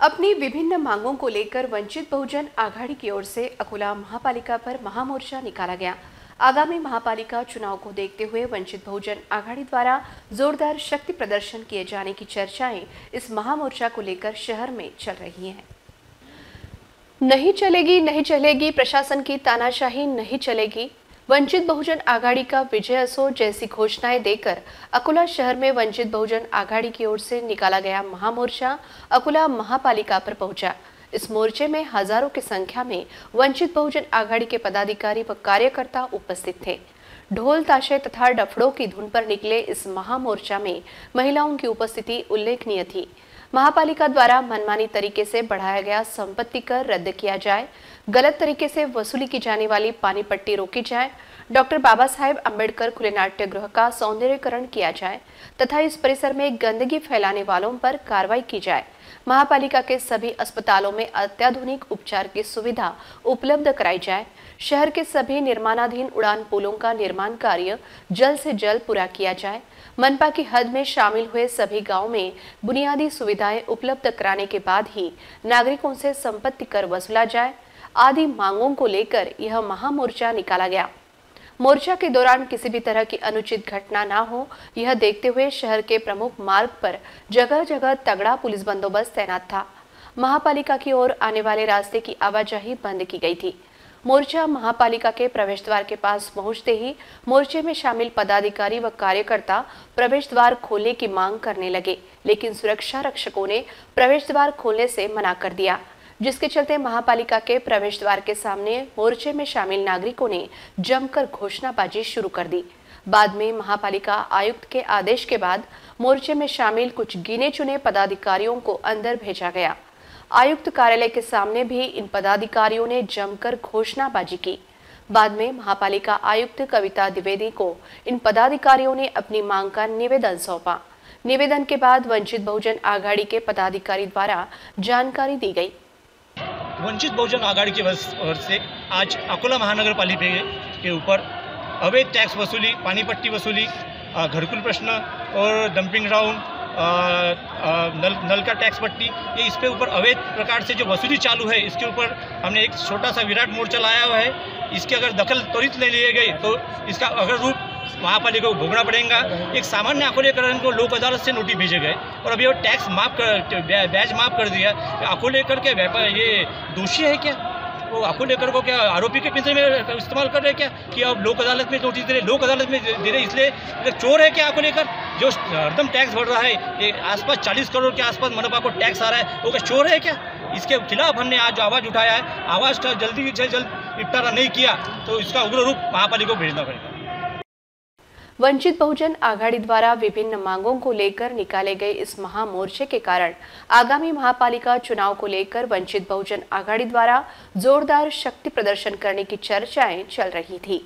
अपनी विभिन्न मांगों को लेकर वंचित बहुजन आघाड़ी की ओर से अकोला महापालिका पर महामोर्चा निकाला गया। आगामी महापालिका चुनाव को देखते हुए वंचित बहुजन आघाड़ी द्वारा जोरदार शक्ति प्रदर्शन किए जाने की चर्चाएं इस महामोर्चा को लेकर शहर में चल रही हैं। नहीं चलेगी प्रशासन की तानाशाही नहीं चलेगी। वंचित बहुजन आघाड़ी का विजय असो जैसी घोषणाएं देकर अकोला शहर में वंचित बहुजन आघाड़ी की ओर से निकाला गया महामोर्चा अकोला महापालिका पर पहुंचा। इस मोर्चे में हजारों की संख्या में वंचित बहुजन आघाड़ी के पदाधिकारी व कार्यकर्ता उपस्थित थे। ढोल ताशे तथा डफड़ों की धुन पर निकले इस महामोर्चा में महिलाओं की उपस्थिति उल्लेखनीय थी। महापालिका द्वारा मनमानी तरीके से बढ़ाया गया संपत्ति कर रद्द किया जाए, गलत तरीके से वसूली की जाने वाली पानी पट्टी रोकी जाए, डॉक्टर बाबा साहेब अम्बेडकर खुले नाट्यगृह का सौंदर्यीकरण किया जाए तथा इस परिसर में गंदगी फैलाने वालों पर कार्रवाई की जाए। महापालिका के सभी अस्पतालों में अत्याधुनिक उपचार की सुविधा उपलब्ध कराई जाए। शहर के सभी निर्माणाधीन उड़ान पुलों का निर्माण कार्य जल्द से जल्द पूरा किया जाए। मनपा की हद में शामिल हुए सभी गांवों में बुनियादी सुविधाएं उपलब्ध कराने के बाद ही नागरिकों से संपत्ति कर वसूला जाए आदि मांगों को लेकर यह महामोर्चा निकाला गया। मोर्चा के दौरान किसी भी तरह की अनुचित घटना न हो, यह देखते हुए शहर के प्रमुख मार्ग पर जगह जगह तगड़ा पुलिस बंदोबस्त तैनात था। महापालिका की ओर आने वाले रास्ते की आवाजाही बंद की गई थी। मोर्चा महापालिका के प्रवेश द्वार के पास पहुंचते ही मोर्चे में शामिल पदाधिकारी व कार्यकर्ता प्रवेश द्वार खोलने की मांग करने लगे, लेकिन सुरक्षा रक्षकों ने प्रवेश द्वार खोलने से मना कर दिया, जिसके चलते महापालिका के प्रवेश द्वार के सामने मोर्चे में शामिल नागरिकों ने जमकर घोषणाबाजी शुरू कर दी। बाद में महापालिका आयुक्त के आदेश के बाद मोर्चे में शामिल कुछ गिने चुने पदाधिकारियों को अंदर भेजा गया। आयुक्त कार्यालय के सामने भी इन पदाधिकारियों ने जमकर घोषणाबाजी की। बाद में महापालिका आयुक्त कविता द्विवेदी को इन पदाधिकारियों ने अपनी मांग का निवेदन सौंपा। निवेदन के बाद वंचित बहुजन आघाड़ी के पदाधिकारी द्वारा जानकारी दी गई। वंचित बहुजन आघाड़ी की ओर से आज अकोला महानगर पालिका के ऊपर अवैध टैक्स वसूली, पानी पट्टी वसूली, घरकुल प्रश्न और डंपिंग ग्राउंड, नल का टैक्स पट्टी, ये इसके ऊपर अवैध प्रकार से जो वसूली चालू है, इसके ऊपर हमने एक छोटा सा विराट मोर्चा लाया हुआ है। इसकी अगर दखल त्वरित ले लिए गई तो इसका अगर रूप महापालिका को भोगना पड़ेगा। एक सामान्य अकोलेकरण को लोक अदालत से नोटिस भेजे गए और अभी वो टैक्स ब्याज माफ कर दिया। अकोलेकर के व्यापार ये दोषी है क्या? वो अकोलेकर को क्या आरोपी के पिंजरे में इस्तेमाल कर रहे हैं क्या कि अब लोक अदालत में नोटिस दे रहे, लोक अदालत में दे रहे, इसलिए चोर है क्या अकोलेकर? जो हरदम टैक्स बढ़ रहा है, ये आसपास 40 करोड़ के आसपास मनपा को टैक्स आ रहा है, वो क्या चोर है क्या? इसके खिलाफ हमने आज आवाज़ उठाया है। आवाज़ का जल्दी से जल्द निपटारा नहीं किया तो इसका उग्र रूप महापालिका को भेजना पड़ेगा। वंचित बहुजन आघाड़ी द्वारा विभिन्न मांगों को लेकर निकाले गए इस महामोर्चे के कारण आगामी महापालिका चुनाव को लेकर वंचित बहुजन आघाड़ी द्वारा जोरदार शक्ति प्रदर्शन करने की चर्चाएं चल रही थी।